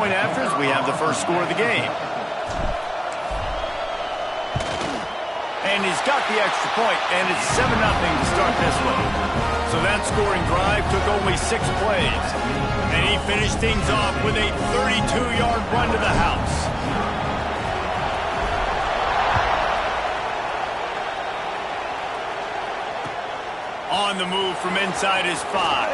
Point after as we have the first score of the game. And he's got the extra point, and it's 7-0 to start this one. So that scoring drive took only 6 plays. And he finished things off with a 32-yard run to the house. On the move from inside his 5.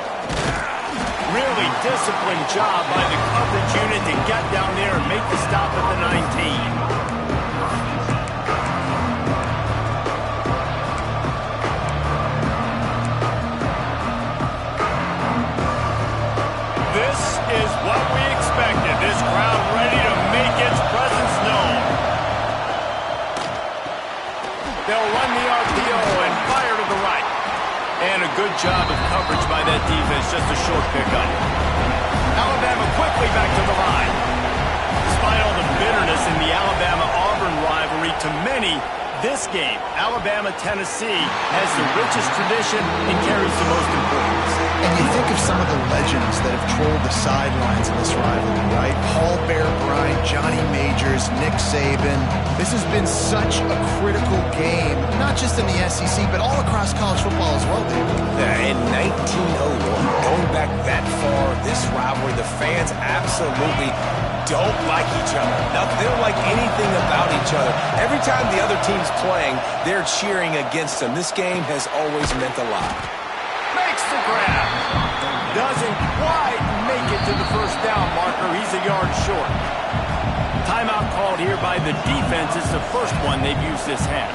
Really disciplined job by the coverage unit to get down there and make the stop at the 19. This is what we expected. This crowd ready to make its presence known. They'll run the RPO and fire to the right. And a good job of coverage by that defense, just a short pickup. Alabama quickly back to the line. Despite all the bitterness in the Alabama-Auburn rivalry, to many, this game, Alabama-Tennessee, has the richest tradition and carries the most importance. And you think of some of the legends that have trolled the sidelines in this rivalry, right? Paul Bear Bryant, Johnny Majors, Nick Saban. This has been such a critical game, not just in the SEC, but all across college football as well, David. Yeah, in 1901, going back that far, this rivalry, the fans absolutely don't like each other. They don't like anything about each other. Every time the other team's playing, they're cheering against them. This game has always meant a lot. Makes the grab. Doesn't quite make it to the first down marker. He's a yard short. Timeout called here by the defense. It's the first one they've used this half.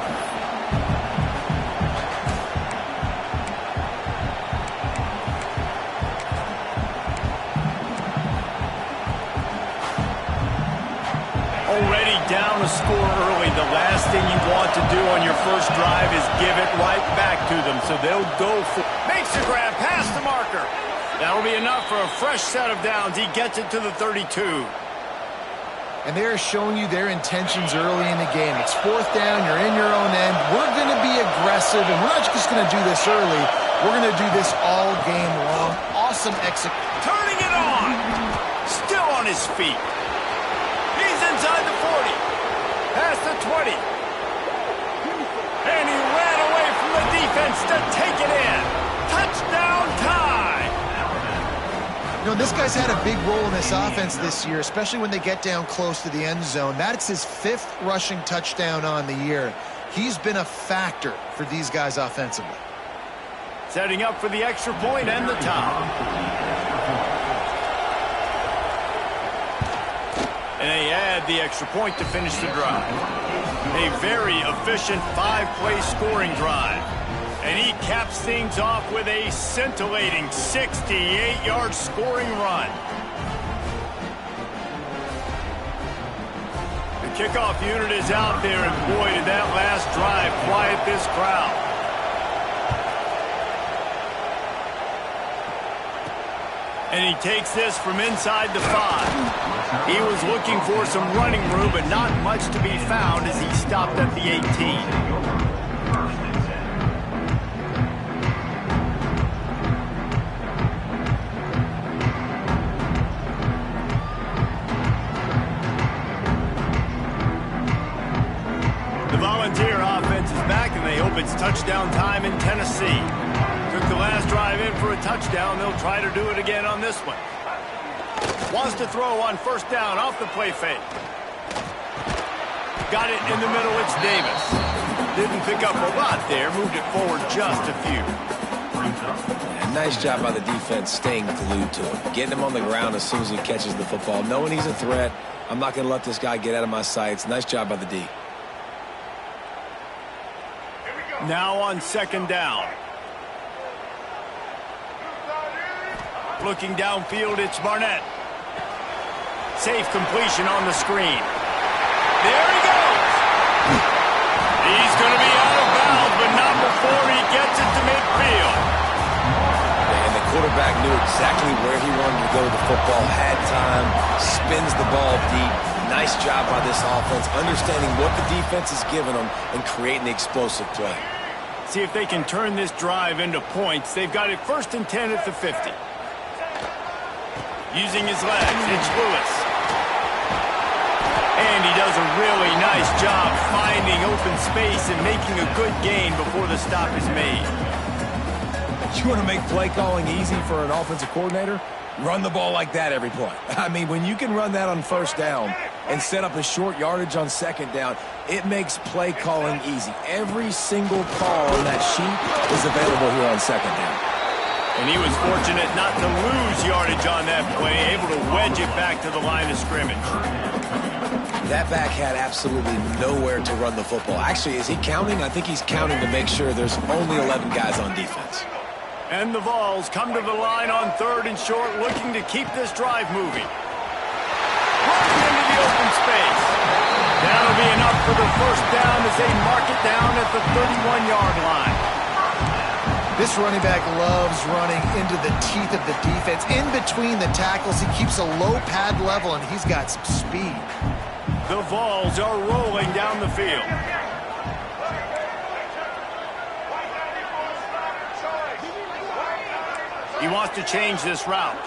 Already down a score early. The last thing you want to do on your first drive is give it right back to them. So they'll go for... Makes the grab past the marker. That'll be enough for a fresh set of downs. He gets it to the 32. And they're showing you their intentions early in the game. It's 4th down. You're in your own end. We're going to be aggressive, and we're not just going to do this early. We're going to do this all game long. Awesome execution. Turning it on. Still on his feet. Inside the 40, past the 20, and he ran away from the defense to take it in. Touchdown tie. You know, this guy's had a big role in this offense this year, especially when they get down close to the end zone. That's his 5th rushing touchdown on the year. He's been a factor for these guys offensively. Setting up for the extra point and the tie. And they add the extra point to finish the drive. A very efficient 5-play scoring drive. And he caps things off with a scintillating 68-yard scoring run. The kickoff unit is out there, and boy, did that last drive quiet this crowd. And he takes this from inside the 5. He was looking for some running room, but not much to be found as he stopped at the 18. The Volunteer offense is back, and they hope it's touchdown time in Tennessee. Took the last drive in for a touchdown. They'll try to do it again on this one. Wants to throw on first down off the play fake. Got it in the middle. It's Davis. Didn't pick up a lot there. Moved it forward just a few. And nice job by the defense staying glued to him. Getting him on the ground as soon as he catches the football. Knowing he's a threat. I'm not going to let this guy get out of my sights. Nice job by the D. Now on second down. Looking downfield, it's Barnett. Safe completion on the screen. There he goes. He's going to be out of bounds, but not before he gets it to midfield. And the quarterback knew exactly where he wanted to go with the football, had time, spins the ball deep. Nice job by this offense, understanding what the defense is giving them and creating the explosive play. See if they can turn this drive into points. They've got it 1st and 10 at the 50. Using his legs, it's Lewis. And he does a really nice job finding open space and making a good gain before the stop is made. You want to make play calling easy for an offensive coordinator? Run the ball like that every play. I mean, when you can run that on first down and set up a short yardage on second down, it makes play calling easy. Every single call on that sheet is available here on second down. And he was fortunate not to lose yardage on that play, able to wedge it back to the line of scrimmage. That back had absolutely nowhere to run the football. Actually, is he counting? I think he's counting to make sure there's only 11 guys on defense. And the Vols come to the line on 3rd and short, looking to keep this drive moving. Running into the open space. That'll be enough for the first down as they mark it down at the 31-yard line. This running back loves running into the teeth of the defense. In between the tackles, he keeps a low pad level, and he's got some speed. The Vols are rolling down the field. He wants to change this route.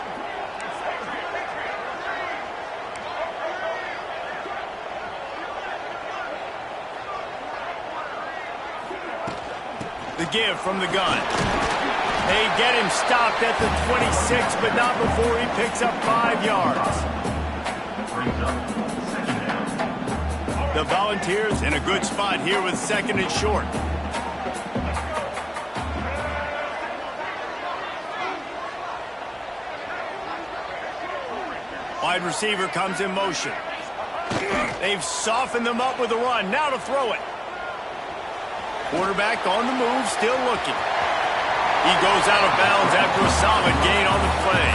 The give from the gun. They get him stopped at the 26, but not before he picks up 5 yards. The Volunteers in a good spot here with 2nd and short. Wide receiver comes in motion. They've softened them up with a run. Now to throw it. Quarterback on the move, still looking. He goes out of bounds after a solid gain on the play.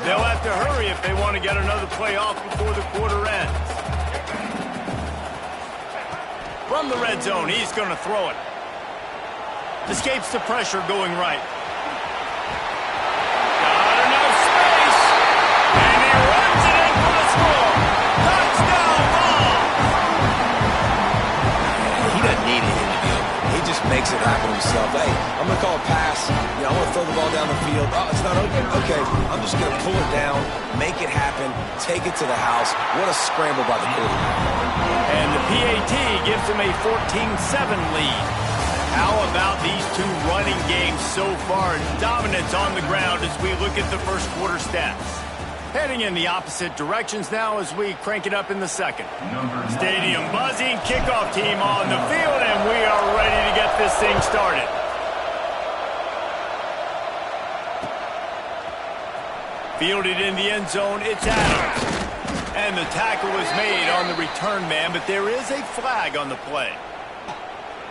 They'll have to hurry if they want to get another play off before the quarter ends. From the red zone, he's going to throw it. Escapes the pressure going right. Got enough space. And he runs it in for the score. Touchdown ball. He doesn't need it in the field. He just makes it happen himself. Hey, I'm going to call a pass. I'm going to throw the ball down the field. Oh, it's not open. Okay, I'm just going to pull it down, make it happen, take it to the house. What a scramble by the quarterback. And the PAT gives him a 14-7 lead. How about these two running games so far? Dominance on the ground as we look at the first quarter stats. Heading in the opposite directions now as we crank it up in the second. Stadium buzzing, kickoff team on the field, and we are ready to get this thing started. Fielded in the end zone, it's Adams. And the tackle is made on the return man, but there is a flag on the play.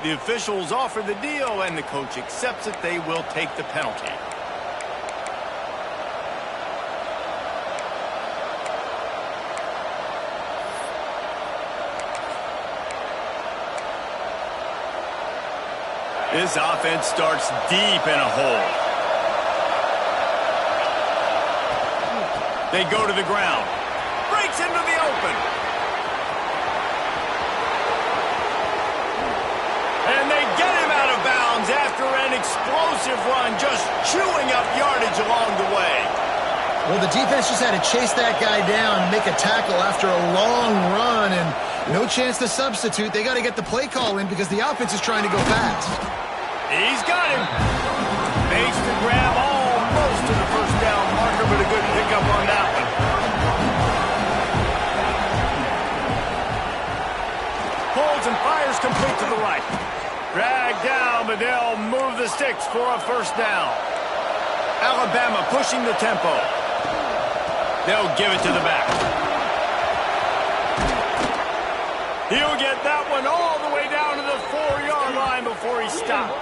The officials offer the deal, and the coach accepts it. They will take the penalty. This offense starts deep in a hole. They go to the ground. Breaks into the open. And they get him out of bounds after an explosive run, just chewing up yardage along the way. Well, the defense just had to chase that guy down and make a tackle after a long run, and no chance to substitute. They got to get the play call in because the offense is trying to go fast. He's got him. Makes the grab almost to the first down marker, but a good pickup on that one. Pulls and fires complete to the right. Dragged down, but they'll move the sticks for a first down. Alabama pushing the tempo. They'll give it to the back. He'll get that one all the way down to the 4-yard line before he stopped.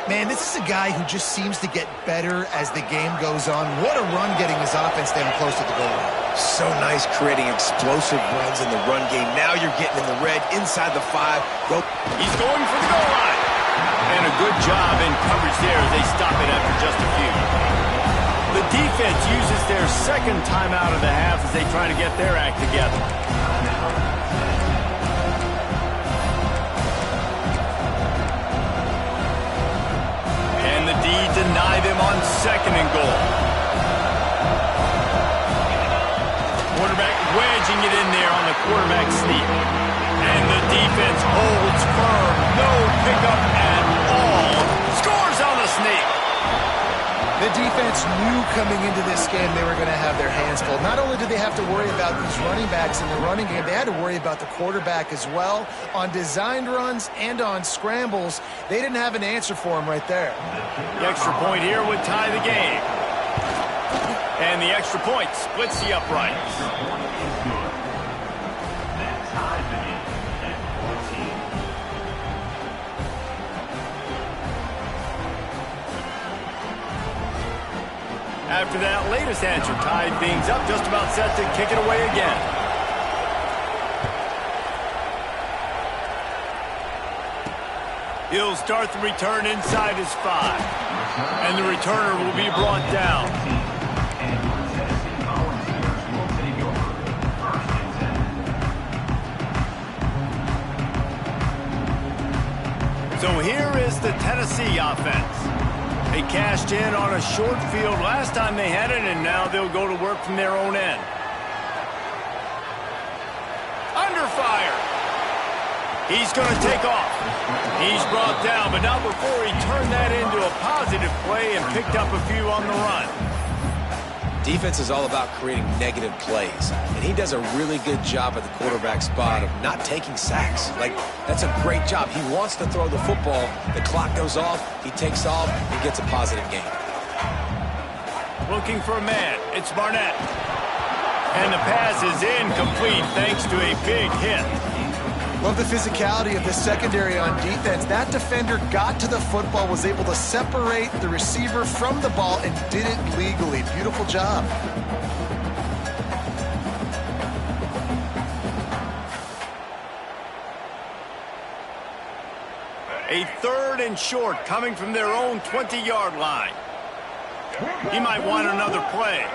Man, this is a guy who just seems to get better as the game goes on. What a run getting his offense down close to the goal line. So nice creating explosive runs in the run game. Now you're getting in the red inside the 5. Go. He's going for the goal line. And a good job in coverage there as they stop it after just a few. The defense uses their second timeout of the half as they try to get their act together. And the he deny them on 2nd and goal? Quarterback wedging it in there on the quarterback sneak. And the defense holds firm. No pickup at all. Scores on the sneak. The defense knew coming into this game they were going to have their hands full. Not only did they have to worry about these running backs in the running game, they had to worry about the quarterback as well. On designed runs and on scrambles, they didn't have an answer for him right there. The extra point here would tie the game. And the extra point splits the uprights. After that latest answer tied things up, just about set to kick it away again. He'll start the return inside his 5. And the returner will be brought down. So here is the Tennessee offense. They cashed in on a short field last time they had it, and now they'll go to work from their own end. Under fire. He's going to take off. He's brought down, but not before he turned that into a positive play and picked up a few on the run. Defense is all about creating negative plays, and he does a really good job at the quarterback spot of not taking sacks. Like, that's a great job. He wants to throw the football. The clock goes off. He takes off and gets a positive gain. Looking for a man. It's Barnett. And the pass is incomplete thanks to a big hit. Love the physicality of the secondary on defense. That defender got to the football, was able to separate the receiver from the ball, and did it legally. Beautiful job. A 3rd and short coming from their own 20-yard line. He might want another play.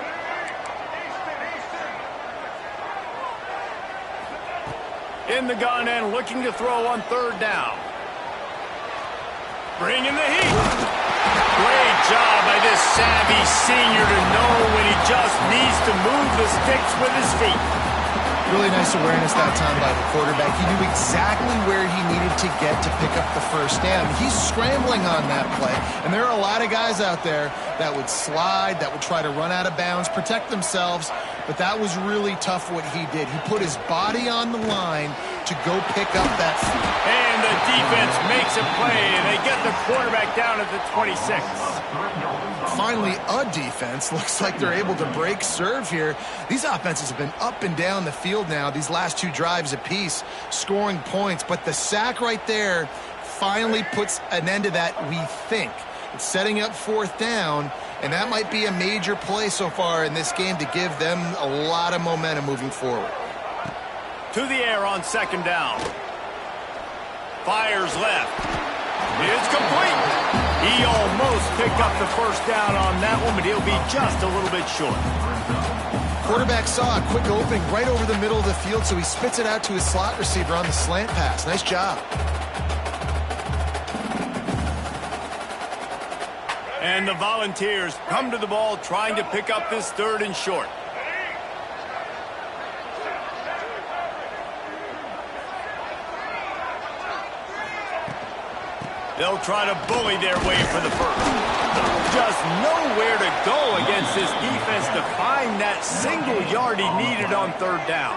In the gun and looking to throw on 3rd down. Bringing the heat. Great job by this savvy senior to know when he just needs to move the sticks with his feet. Really nice awareness that time by the quarterback. He knew exactly where he needed to get to pick up the 1st down. He's scrambling on that play, and there are a lot of guys out there that would slide, that would try to run out of bounds, protect themselves, but that was really tough what he did. He put his body on the line to go pick up that. And the defense makes a play, and they get the quarterback down at the 26. Finally, a defense. Looks like they're able to break serve here. These offenses have been up and down the field now, these last 2 drives apiece, scoring points. But the sack right there finally puts an end to that, we think. It's setting up 4th down, and that might be a major play so far in this game to give them a lot of momentum moving forward. To the air on 2nd down. Fires left. It's complete. He almost picked up the 1st down on that one, but he'll be just a little bit short. Quarterback saw a quick opening right over the middle of the field, so he spits it out to his slot receiver on the slant pass. Nice job. And the Volunteers come to the ball trying to pick up this 3rd and short. They'll try to bully their way for the 1st. Just nowhere to go against this defense to find that single yard he needed on 3rd down.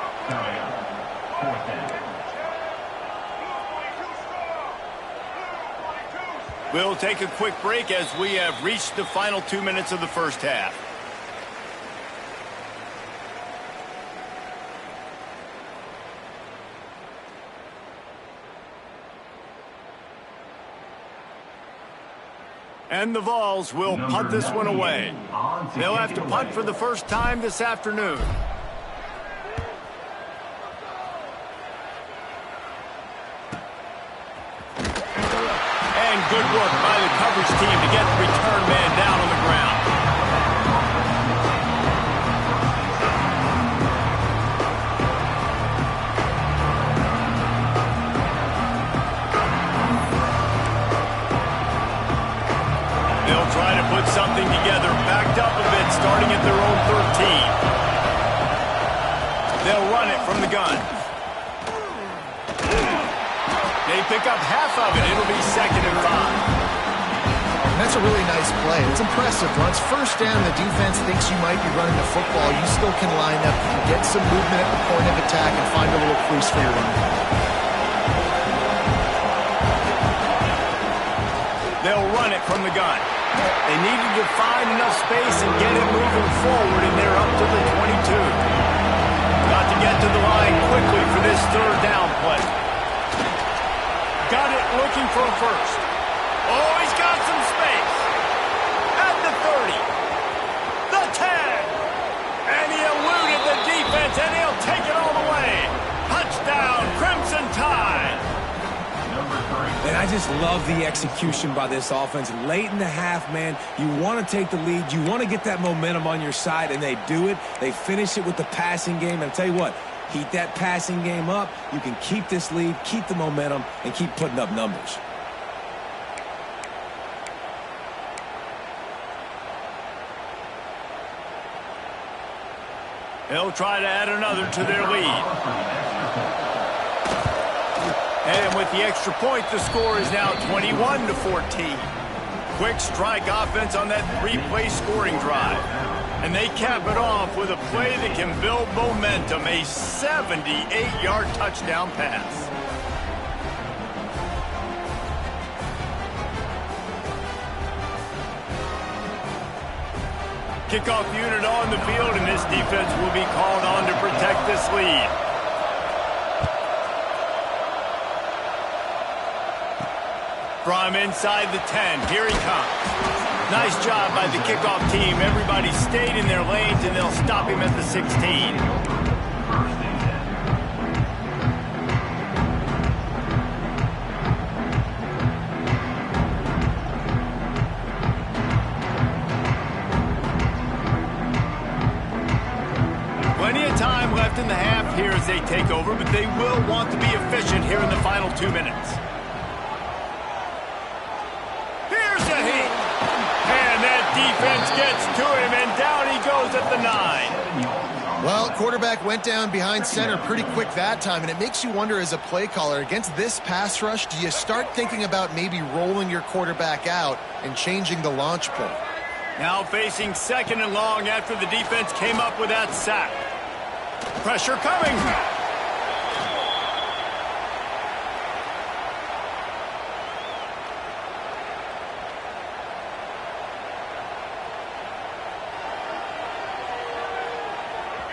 We'll take a quick break as we have reached the final 2 minutes of the 1st half. And the Vols will punt this one away. They'll have to punt for the 1st time this afternoon. And good work by the coverage team to get the return man down on the ground. They'll try to put something together, backed up a bit, starting at their own 13. They'll run it from the gun. They pick up half of it. It'll be 2nd and 5. That's a really nice play. It's impressive. Once first down, the defense thinks you might be running the football. You still can line up, get some movement at the point of attack, and find a little crease for your run. They'll run it from the gun. They needed to find enough space and get it moving forward, and they're up to the 22. Got to get to the line quickly for this 3rd down play. Got it looking for a first. Oh, he's got some space. At the 30. The 10. And he eluded the defense, and he'll take it all the way. Touchdown, Crimson Tide. And I just love the execution by this offense. Late in the half, man, you want to take the lead. You want to get that momentum on your side, and they do it. They finish it with the passing game. And I'll tell you what, heat that passing game up. You can keep this lead, keep the momentum, and keep putting up numbers. They'll try to add another to their lead. And with the extra point, the score is now 21-14. Quick strike offense on that 3-play scoring drive. And they cap it off with a play that can build momentum, a 78-yard touchdown pass. Kickoff unit on the field, and this defense will be called on to protect this lead. From inside the 10, here he comes. Nice job by the kickoff team. Everybody stayed in their lanes, and they'll stop him at the 16. Time left in the half here as they take over, but they will want to be efficient here in the final 2 minutes. Here's a hit. And that defense gets to him, and down he goes at the 9. Well, quarterback went down behind center pretty quick that time, and it makes you wonder as a play caller, against this pass rush, do you start thinking about maybe rolling your quarterback out and changing the launch point? Now facing 2nd and long after the defense came up with that sack. Pressure coming.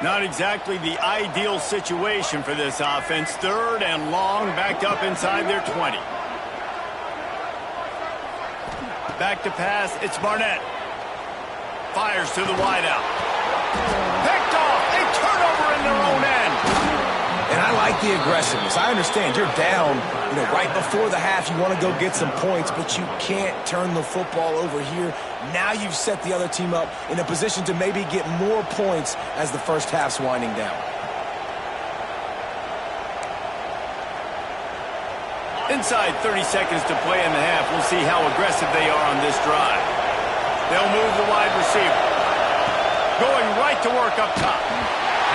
Not exactly the ideal situation for this offense. 3rd and long, backed up inside their 20. Back to pass, it's Barnett. Fires to the wideout. Picked off, a turnover in their own end. And I like the aggressiveness. I understand you're down, right before the half. You want to go get some points, but you can't turn the football over here. Now you've set the other team up in a position to maybe get more points as the first half's winding down. Inside 30 seconds to play in the half. We'll see how aggressive they are on this drive. They'll move the wide receiver. Going right to work up top.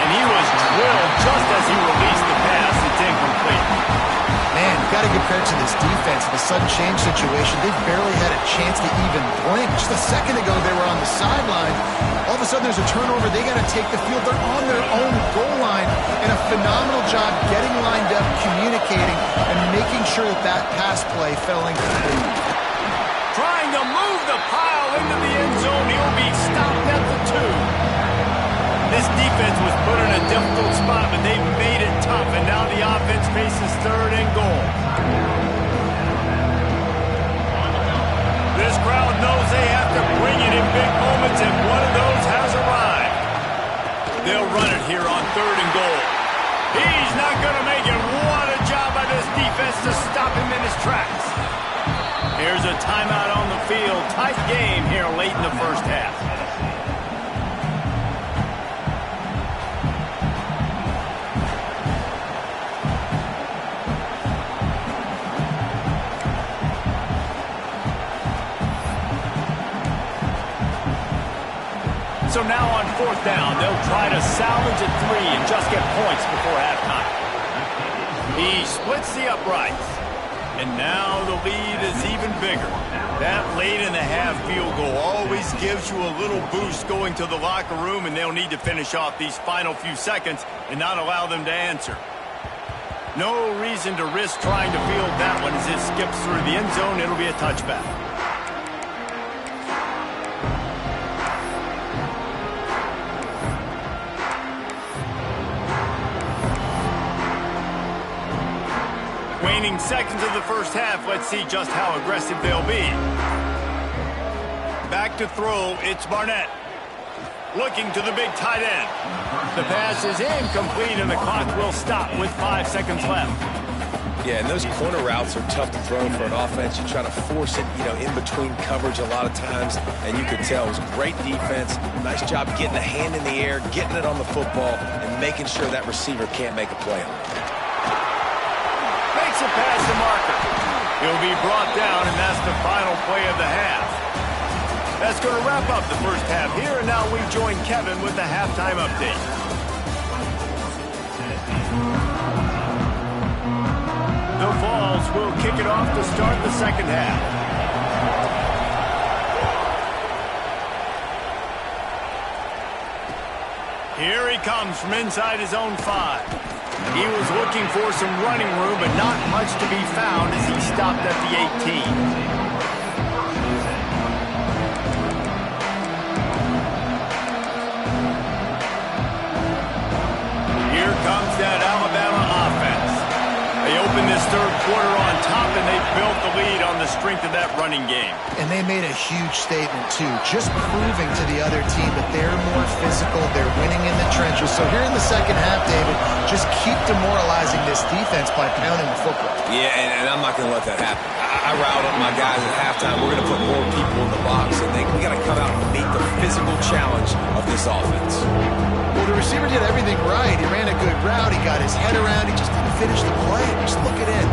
And he was drilled just as he released the pass. It's incomplete. Man, you've got to give credit to this defense. In the sudden change situation, they've barely had a chance to even blink. Just a second ago, they were on the sideline. All of a sudden, there's a turnover. They got to take the field. They're on their own goal line. And a phenomenal job getting lined up, communicating, and making sure that that pass play fell incomplete. Trying to move the pile into the end zone. He'll be stopped at the 2. This defense was put in a difficult spot, but they've made it tough, and now the offense faces 3rd and goal. This crowd knows they have to bring it in big moments, and one of those has arrived. They'll run it here on 3rd and goal. He's not going to make it. What a job by this defense to stop him in his tracks. Here's a timeout on the field. Tight game here late in the first half. So now on 4th down, they'll try to salvage a 3 and just get points before halftime. He splits the uprights. And now the lead is even bigger. That late in the half field goal always gives you a little boost going to the locker room, and they'll need to finish off these final few seconds and not allow them to answer. No reason to risk trying to field that one as it skips through the end zone. It'll be a touchback. Waning seconds of the first half. Let's see just how aggressive they'll be. Back to throw. It's Barnett. Looking to the big tight end. The pass is incomplete, and the clock will stop with 5 seconds left. Yeah, and those corner routes are tough to throw for an offense. You try to force it, in between coverage a lot of times, and you could tell it was great defense. Nice job getting a hand in the air, getting it on the football, and making sure that receiver can't make a play on it. Makes it past the marker. He'll be brought down, and that's the final play of the half. That's going to wrap up the first half here, and now we join Kevin with the halftime update. The Vols will kick it off to start the second half. Here he comes from inside his own 5. He was looking for some running room, but not much to be found as he stopped at the 18. Comes that Alabama offense. They opened this third quarter on top, and they built the lead on the strength of that running game. And they made a huge statement, too, just proving to the other team that they're more physical, they're winning in the trenches. So here in the second half, David, just keep demoralizing this defense by pounding the football. Yeah, and I'm not going to let that happen. I riled up my guys at halftime. We're going to put more people in the box, and we got to come out and meet the physical challenge of this offense. Well, the receiver did everything right. He ran a good route. He got his head around. He just didn't finish the play. Just look it in.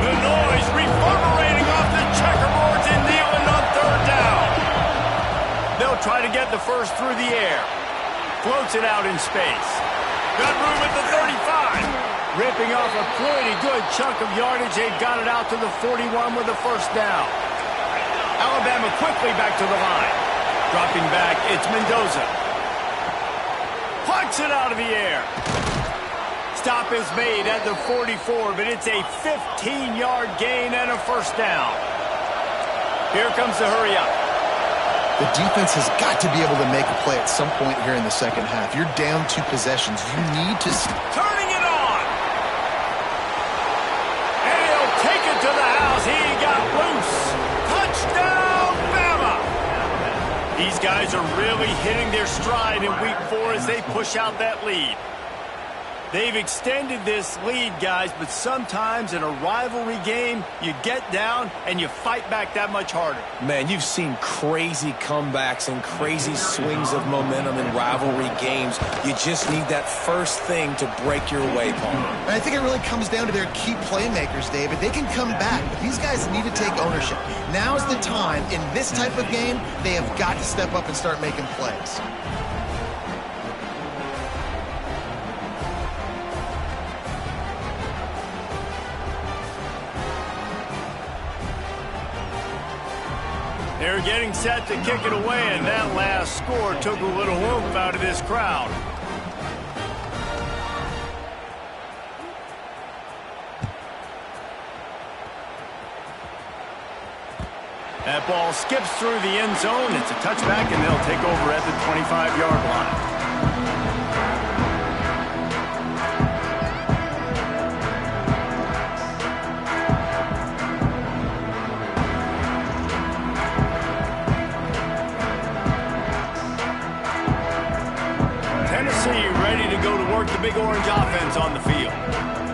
The noise reverberating off the checkerboards in Neyland on 3rd down. They'll try to get the first through the air. Floats it out in space. Got room at the 35. Ripping off a pretty good chunk of yardage. They've got it out to the 41 with the first down. Alabama quickly back to the line. Dropping back, it's Mendoza. Plucks it out of the air. Stop is made at the 44, but it's a 15-yard gain and a first down. Here comes the hurry up. The defense has got to be able to make a play at some point here in the second half. You're down 2 possessions. You need to... Turning it on. And he'll take it to the house. He got loose. Touchdown, Bama! These guys are really hitting their stride in week 4 as they push out that lead. They've extended this lead, guys, but sometimes in a rivalry game, you get down and you fight back that much harder. Man, you've seen crazy comebacks and crazy swings of momentum in rivalry games. You just need that first thing to break your way, Paul. And I think it really comes down to their key playmakers, David. They can come back, but these guys need to take ownership. Now's the time. In this type of game, they have got to step up and start making plays. They're getting set to kick it away, and that last score took a little oomph out of this crowd. That ball skips through the end zone. It's a touchback, and they'll take over at the 25-yard line. Ready to go to work the Big Orange offense on the field.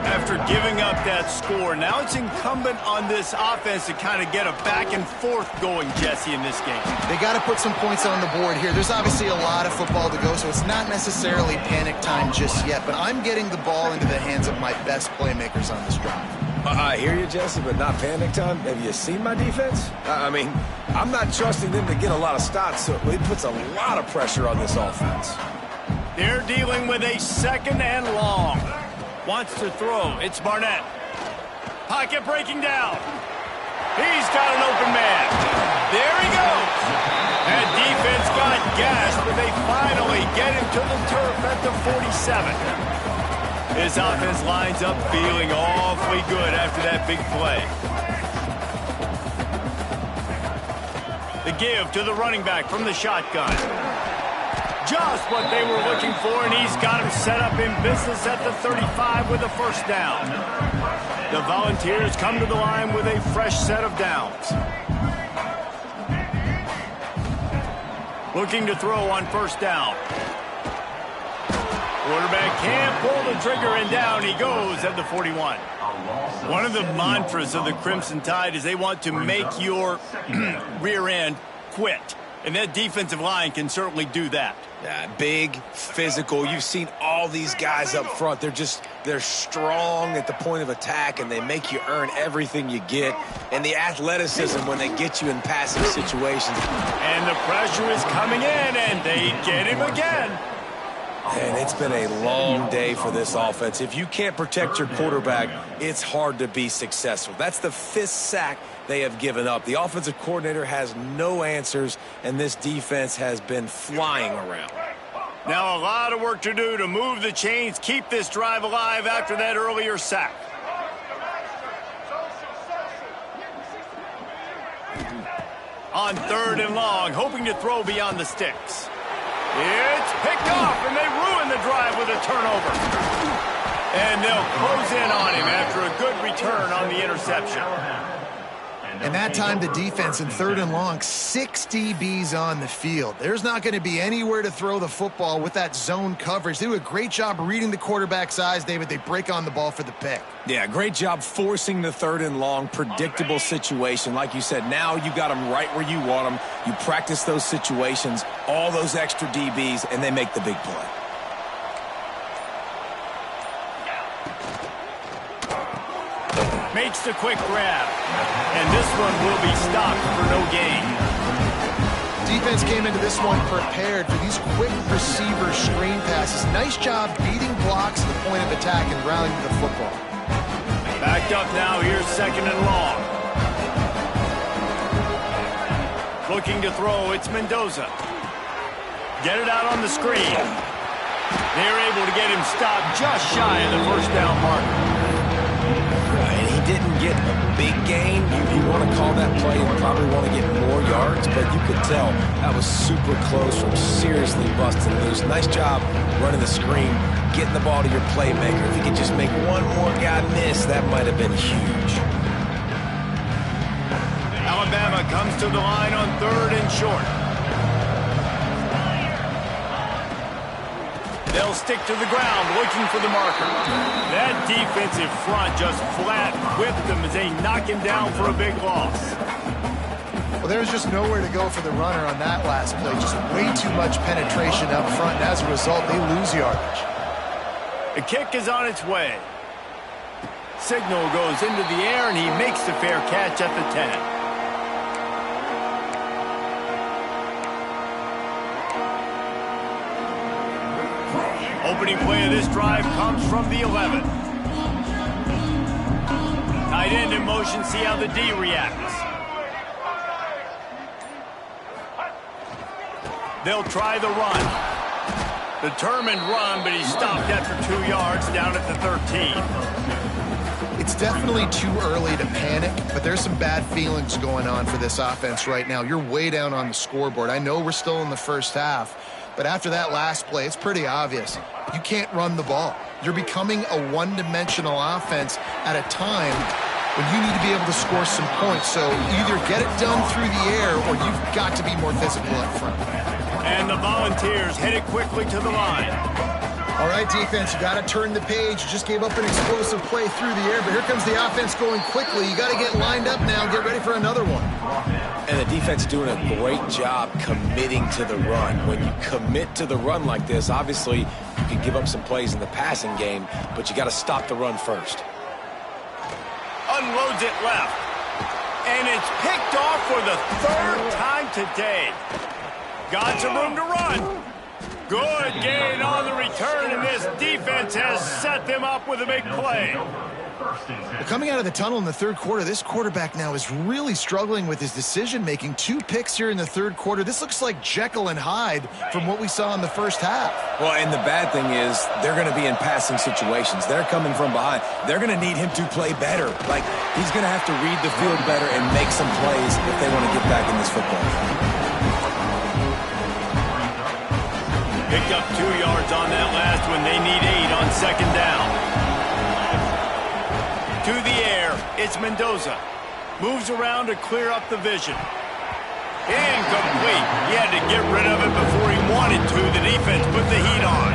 After giving up that score, now it's incumbent on this offense to kind of get a back and forth going, Jesse, in this game. They got to put some points on the board here. There's obviously a lot of football to go, so it's not necessarily panic time just yet, but I'm getting the ball into the hands of my best playmakers on this drive. I hear you, Jesse, but not panic time. Have you seen my defense? I mean, I'm not trusting them to get a lot of stops, so it puts a lot of pressure on this offense. They're dealing with a 2nd and long. Wants to throw. It's Barnett. Pocket breaking down. He's got an open man. There he goes. That defense got gassed, but they finally get him to the turf at the 47. His offense lines up feeling awfully good after that big play. The give to the running back from the shotgun. Just what they were looking for, and he's got him set up in business at the 35 with a 1st down. The Volunteers come to the line with a fresh set of downs. Looking to throw on 1st down. Quarterback can't pull the trigger, and down he goes at the 41. One of the mantras of the Crimson Tide is they want to make your rear end quit. And that defensive line can certainly do that. Yeah, big, physical. You've seen all these guys up front. They're strong at the point of attack, and they make you earn everything you get. And the athleticism when they get you in passing situations. And the pressure is coming in, and they get him again. And it's been a long day for this offense. If you can't protect your quarterback, it's hard to be successful. That's the 5th sack they have given up. The offensive coordinator has no answers, and this defense has been flying around. Now a lot of work to do to move the chains, keep this drive alive after that earlier sack. On 3rd and long, hoping to throw beyond the sticks. It's picked off, and they ruin the drive with a turnover. And they'll close in on him after a good return on the interception. And that time the defense in 3rd and long, 6 DBs on the field. There's not going to be anywhere to throw the football with that zone coverage. They do a great job reading the quarterback's eyes, David. They break on the ball for the pick. Yeah, great job forcing the 3rd and long, predictable situation. Like you said, now you got them right where you want them. You practice those situations, all those extra DBs, and they make the big play. Makes the quick grab. And this one will be stopped for no gain. Defense came into this one prepared for these quick receiver screen passes. Nice job beating blocks at the point of attack and rallying to the football. Backed up now, here's 2nd and long. Looking to throw, it's Mendoza. Get it out on the screen. They're able to get him stopped just shy of the 1st down marker. Didn't get a big gain. You want to call that play and probably want to get more yards, but you could tell that was super close from seriously busting loose. Nice job running the screen, getting the ball to your playmaker. If you could just make one more guy miss, that might have been huge. Alabama comes to the line on 3rd and short. They'll stick to the ground looking for the marker. That defensive front just flat whipped them as they knock him down for a big loss. Well, there's just nowhere to go for the runner on that last play. Just way too much penetration up front, and as a result, they lose yardage. The kick is on its way. Signal goes into the air, and he makes the fair catch at the 10. Opening play of this drive comes from the 11. Tight end in motion, see how the D reacts. They'll try the run. Determined run, but he's stopped after 2 yards down at the 13. It's definitely too early to panic, but there's some bad feelings going on for this offense right now. You're way down on the scoreboard. I know we're still in the 1st half, but after that last play, it's pretty obvious. You can't run the ball. You're becoming a one-dimensional offense at a time when you need to be able to score some points. So either get it done through the air or you've got to be more physical up front. And the Volunteers headed quickly to the line. All right, defense, you got to turn the page. You just gave up an explosive play through the air, but here comes the offense going quickly. You got to get lined up now, get ready for another one. And the defense doing a great job committing to the run. When you commit to the run like this, obviously you can give up some plays in the passing game, but you got to stop the run first. unloads it left. And it's picked off for the third time today. Got some room to run. Good gain on the return, and this defense has set them up with a big play. Well, coming out of the tunnel in the third quarter, this quarterback now is really struggling with his decision-making. 2 picks here in the third quarter. This looks like Jekyll and Hyde from what we saw in the first half. Well, and the bad thing is they're going to be in passing situations. They're coming from behind. They're going to need him to play better. Like, he's going to have to read the field better and make some plays if they want to get back in this football game. Picked up 2 yards on that last one. They need 8 on second down. To the air, it's Mendoza. Moves around to clear up the vision. Incomplete. He had to get rid of it before he wanted to. The defense put the heat on.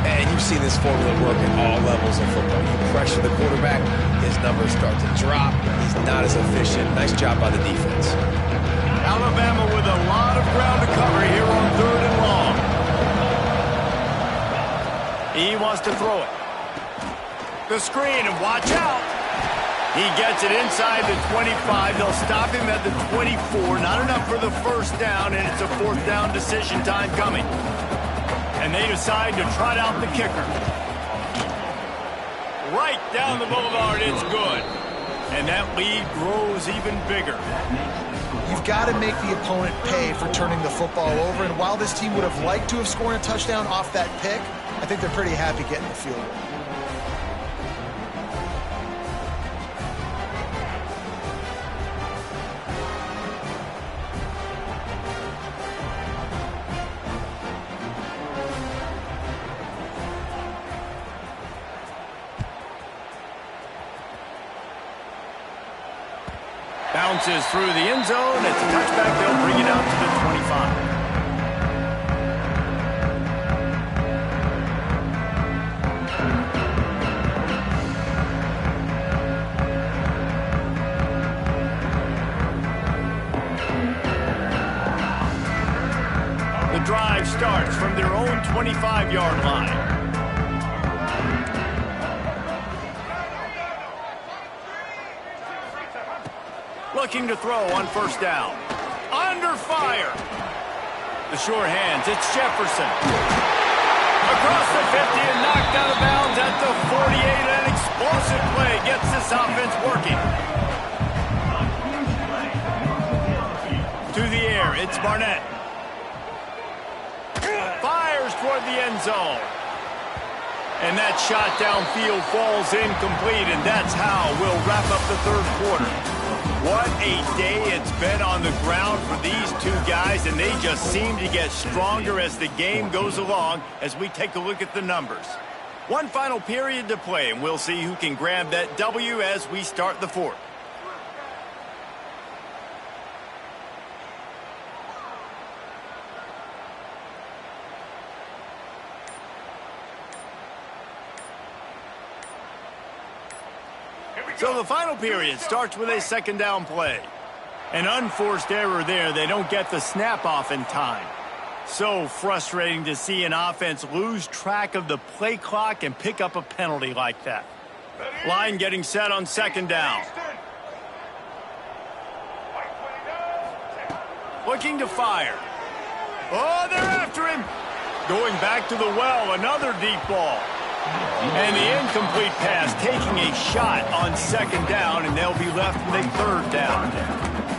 And you see this formula work at all levels of football. You pressure the quarterback, his numbers start to drop. He's not as efficient. Nice job by the defense. Alabama with a lot of ground to cover here on 3rd and long. He wants to throw it. The screen, and watch out. He gets it inside the 25. They'll stop him at the 24. Not enough for the first down, and it's a 4th down decision time coming. And they decide to trot out the kicker. Right down the boulevard, it's good. And that lead grows even bigger. You've got to make the opponent pay for turning the football over, and while this team would have liked to have scored a touchdown off that pick, I think they're pretty happy getting the field goal. Bounces through the end zone. It's a touchback. They'll bring it out to the 25. The drive starts from their own 25-yard line. Looking to throw on first down. Under fire. The sure hands. It's Jefferson. Across the 50 and knocked out of bounds at the 48. An explosive play gets this offense working. To the air. It's Barnett. Fires toward the end zone. And that shot downfield falls incomplete, and that's how we'll wrap up the third quarter. What a day it's been on the ground for these 2 guys, and they just seem to get stronger as the game goes along as we take a look at the numbers. One final period to play, and we'll see who can grab that W as we start the 4th. So the final period starts with a second down play. An unforced error there. They don't get the snap off in time. So frustrating to see an offense lose track of the play clock and pick up a penalty like that. Line getting set on second down. Looking to fire. Oh, they're after him. Going back to the well, another deep ball. And the incomplete pass taking a shot on second down, and they'll be left with a 3rd down.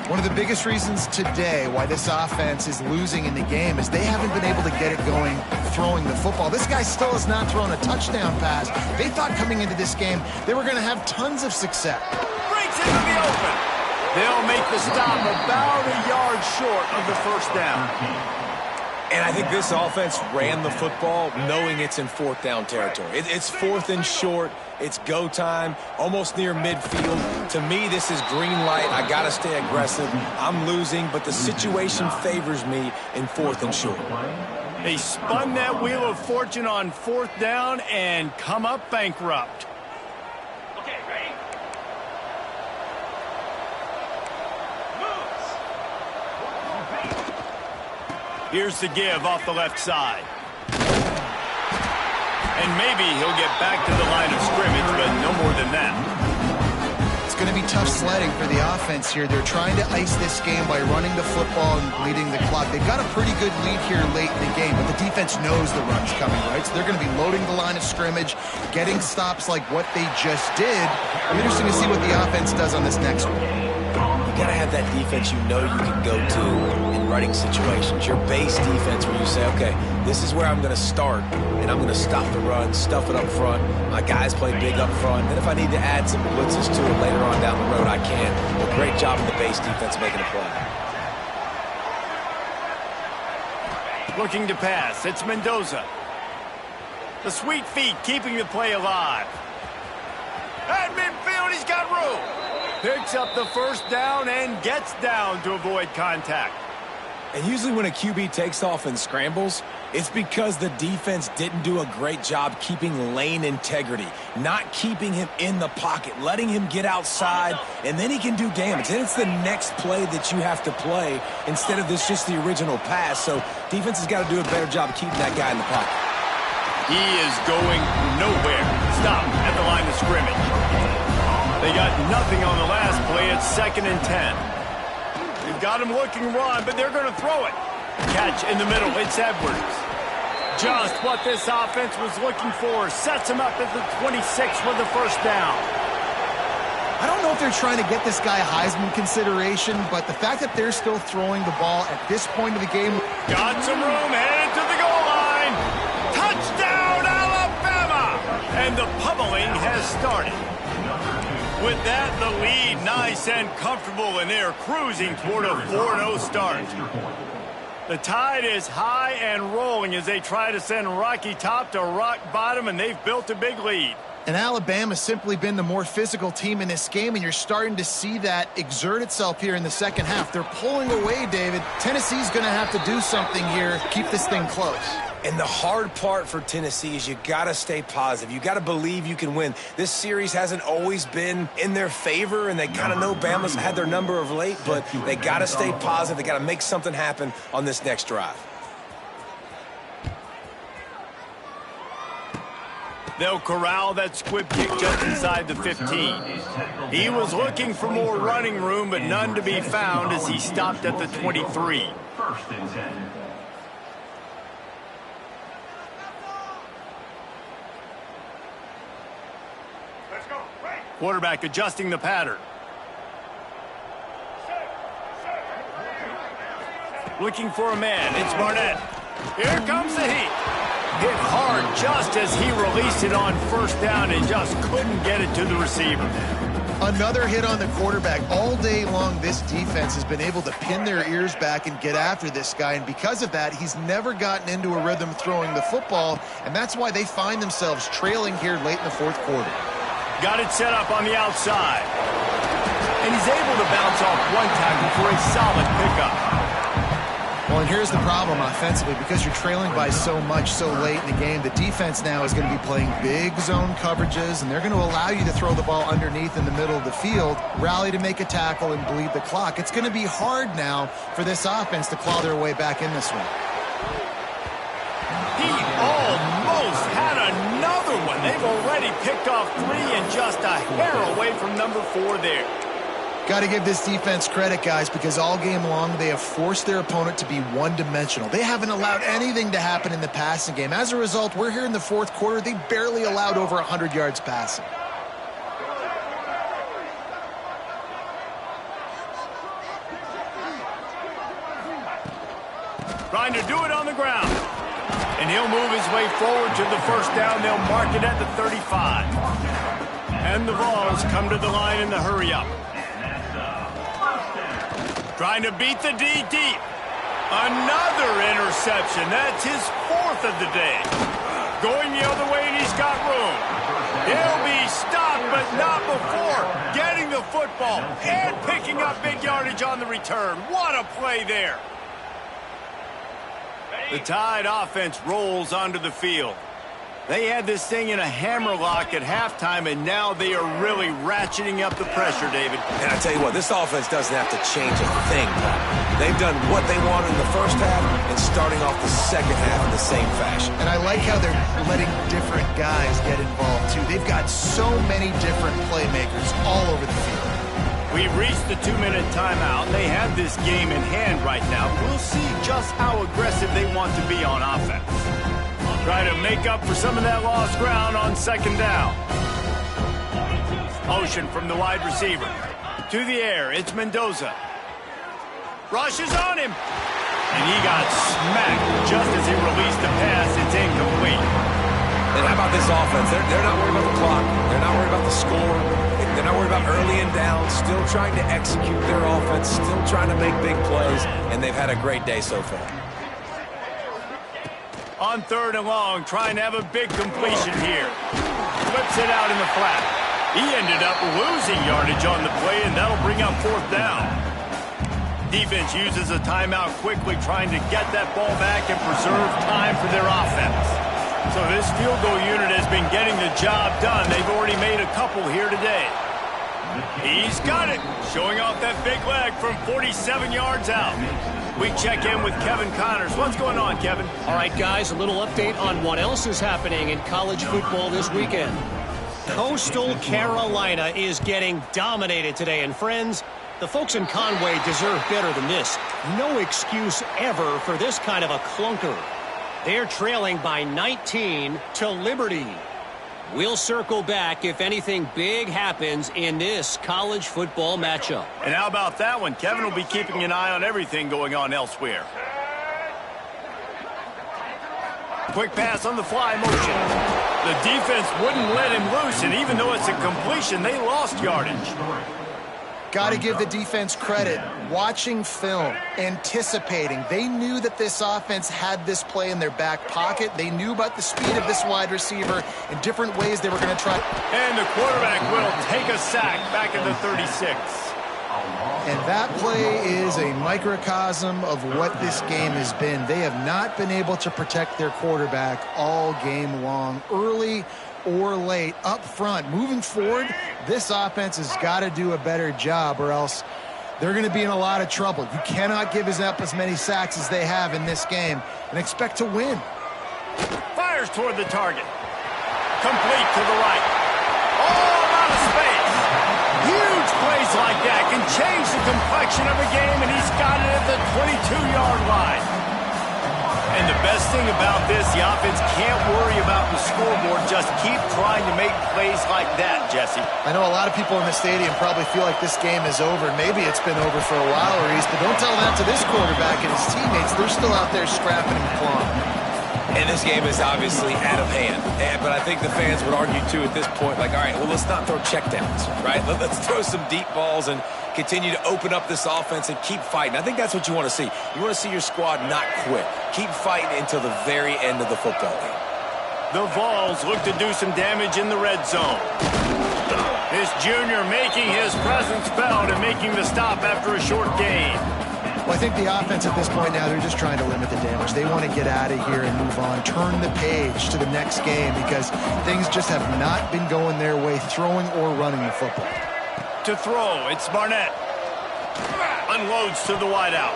One of the biggest reasons today why this offense is losing in the game is they haven't been able to get it going throwing the football. This guy still has not thrown a touchdown pass. They thought coming into this game they were going to have tons of success. Breaks into the open. They'll make the stop about a yard short of the first down. And I think this offense ran the football knowing it's in 4th down territory. It's 4th and short. It's go time, almost near midfield. To me, this is green light. I got to stay aggressive. I'm losing, but the situation favors me in 4th and short. They spun that wheel of fortune on 4th down and come up bankrupt. Okay, ready? Here's the give off the left side. And maybe he'll get back to the line of scrimmage, but no more than that. It's going to be tough sledding for the offense here. They're trying to ice this game by running the football and bleeding the clock. They've got a pretty good lead here late in the game, but the defense knows the run's coming, right? So they're going to be loading the line of scrimmage, getting stops like what they just did. I'm interested to see what the offense does on this next one. You got to have that defense you know you can go to in running situations. Your base defense where you say, okay, this is where I'm going to start, and I'm going to stop the run, stuff it up front. My guys play big up front. Then if I need to add some blitzes to it later on down the road, I can. But great job in the base defense making a play. Looking to pass. It's Mendoza. The sweet feet keeping the play alive. At midfield, he's got room. Picks up the first down and gets down to avoid contact. And usually when a QB takes off and scrambles, it's because the defense didn't do a great job keeping lane integrity, not keeping him in the pocket, letting him get outside, and then he can do damage. And it's the next play that you have to play instead of this just the original pass. So defense has got to do a better job of keeping that guy in the pocket. He is going nowhere. Stop at the line of scrimmage. They got nothing on the last play. It's 2nd and 10. They've got him looking run, but they're going to throw it. Catch in the middle. It's Edwards. Just what this offense was looking for. Sets him up at the 26 with the first down. I don't know if they're trying to get this guy Heisman consideration, but the fact that they're still throwing the ball at this point of the game. Got some room, headed to the goal line. Touchdown, Alabama! And the pummeling has started. With that, the lead nice and comfortable, and they're cruising toward a 4-0 start. The tide is high and rolling as they try to send Rocky Top to rock bottom, and they've built a big lead. And Alabama's simply been the more physical team in this game, and you're starting to see that exert itself here in the second half. They're pulling away, David. Tennessee's going to have to do something here, keep this thing close. And the hard part for Tennessee is you got to stay positive. You got to believe you can win. This series hasn't always been in their favor, and they kind of know Bama's had their number of late, but they got to stay positive. They got to make something happen on this next drive. They'll corral that squib kick just inside the 15. He was looking for more running room, but none to be found as he stopped at the 23. First and 10. Quarterback adjusting the pattern. Looking for a man. It's Barnett. Here comes the heat. Hit hard just as he released it on first down and just couldn't get it to the receiver. Another hit on the quarterback. All day long, this defense has been able to pin their ears back and get after this guy, and because of that, he's never gotten into a rhythm throwing the football, and that's why they find themselves trailing here late in the fourth quarter. Got it set up on the outside. And he's able to bounce off one tackle for a solid pickup. Well, and here's the problem offensively. Because you're trailing by so much so late in the game, the defense now is going to be playing big zone coverages, and they're going to allow you to throw the ball underneath in the middle of the field, rally to make a tackle, and bleed the clock. It's going to be hard now for this offense to claw their way back in this one. He almost had another one. They've already picked off 3 and just a hair away from number 4 there. Got to give this defense credit, guys, because all game long they have forced their opponent to be one-dimensional. They haven't allowed anything to happen in the passing game. As a result, we're here in the fourth quarter. They barely allowed over 100 yards passing. Trying to do it on the ground. And he'll move his way forward to the first down. They'll mark it at the 35. And the Vols come to the line in the hurry-up. Trying to beat the D deep. Another interception. That's his 4th of the day. Going the other way, and he's got room. He'll be stopped, but not before getting the football and picking up big yardage on the return. What a play there. The Tide offense rolls onto the field. They had this thing in a hammerlock at halftime, and now they are really ratcheting up the pressure, David. And I tell you what, this offense doesn't have to change a thing. They've done what they wanted in the first half and starting off the second half in the same fashion. And I like how they're letting different guys get involved, too. They've got so many different playmakers all over the field. We've reached the 2-minute timeout. They have this game in hand right now. We'll see just how aggressive they want to be on offense. Try to make up for some of that lost ground on second down. Motion from the wide receiver. To the air, it's Mendoza. Rushes on him. And he got smacked just as he released the pass. It's incomplete. And how about this offense? They're not worried about the clock. They're not worried about the score. They're not worried about early and down. Still trying to execute their offense. Still trying to make big plays. And they've had a great day so far. On 3rd and long, trying to have a big completion here. Flips it out in the flat. He ended up losing yardage on the play, and that'll bring up 4th down. Defense uses a timeout quickly, trying to get that ball back and preserve time for their offense. So this field goal unit has been getting the job done. They've already made a couple here today. He's got it, showing off that big leg from 47 yards out. We check in with Kevin Connors. What's going on, Kevin? All right, guys, a little update on what else is happening in college football this weekend. Coastal Carolina is getting dominated today, and friends, the folks in Conway deserve better than this. No excuse ever for this kind of a clunker. They're trailing by 19 to Liberty. We'll circle back if anything big happens in this college football matchup. And how about that one? Kevin will be keeping an eye on everything going on elsewhere. Quick pass on the fly motion. The defense wouldn't let him loose, and even though it's a completion, they lost yardage. Got to give the defense credit. Watching film, anticipating. They knew that this offense had this play in their back pocket. They knew about the speed of this wide receiver and different ways they were going to try. And the quarterback will take a sack back in the 36. And that play is a microcosm of what this game has been. They have not been able to protect their quarterback all game long, early or late, up front. Moving forward, this offense has got to do a better job, or else they're going to be in a lot of trouble. You cannot give up as many sacks as they have in this game and expect to win. Fires toward the target. Complete to the right. All out of space. Huge plays like that can change the complexion of a game, and he's got it at the 22-yard line. And the best thing about this, the offense can't worry about the scoreboard. Just keep trying to make plays like that, Jesse. I know a lot of people in the stadium probably feel like this game is over. Maybe it's been over for a while, Reese, but don't tell that to this quarterback and his teammates. They're still out there scrapping and clawing. And this game is obviously out of hand. But I think the fans would argue, too, at this point, like, all right, well, let's not throw checkdowns, right? Let's throw some deep balls and continue to open up this offense and keep fighting. I think that's what you want to see. You want to see your squad not quit. Keep fighting until the very end of the football game. The Vols look to do some damage in the red zone. This junior making his presence felt and making the stop after a short gain. Well, I think the offense at this point now, they're just trying to limit the damage. They want to get out of here and move on, turn the page to the next game because things just have not been going their way, throwing or running the football. To throw, it's Barnett. Unloads to the wideout.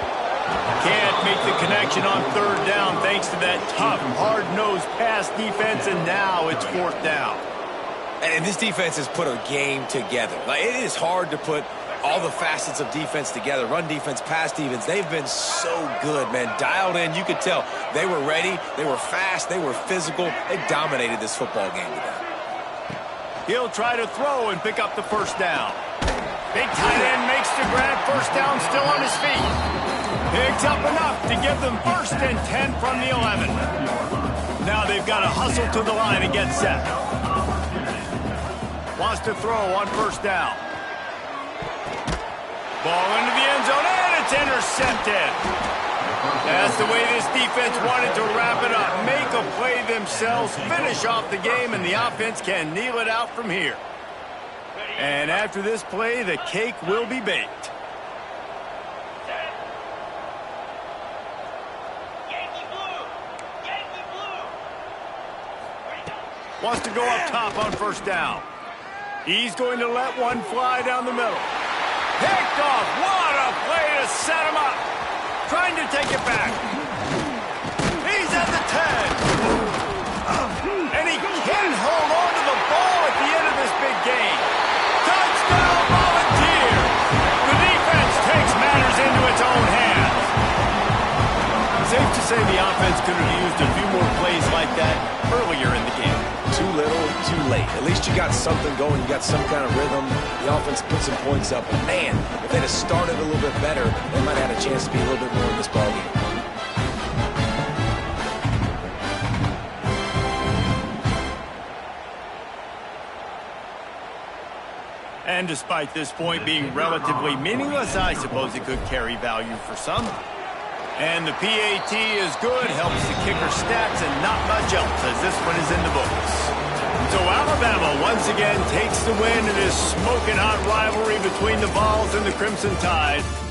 Can't make the connection on 3rd down thanks to that tough, hard-nosed pass defense, and now it's 4th down. And this defense has put a game together. Like, it is hard to put all the facets of defense together. Run defense, pass defense. They've been so good, man. Dialed in. You could tell they were ready. They were fast. They were physical. They dominated this football game today. He'll try to throw and pick up the 1st down. Big tight end makes the grab. 1st down, still on his feet. Picks up enough to give them 1st and 10 from the 11. Now they've got to hustle to the line and get set. Wants to throw on 1st down. Ball into the end zone, and it's intercepted. That's the way this defense wanted to wrap it up. Make a play themselves, finish off the game, and the offense can kneel it out from here. And after this play, the cake will be baked. Wants to go up top on 1st down. He's going to let one fly down the middle. Picked off. What a play to set him up. Trying to take it back. He's at the 10. And he can hold on to the ball at the end of this big game. Touchdown, Volunteer. got something going, you got some kind of rhythm. The offense put some points up. But, man, if they'd have started a little bit better, they might have had a chance to be a little bit more in this ballgame. And despite this point being relatively meaningless, I suppose it could carry value for some. And the PAT is good, helps the kicker stats, and not much else as this one is in the books. So Alabama once again takes the win in this smoking hot rivalry between the Vols and the Crimson Tide.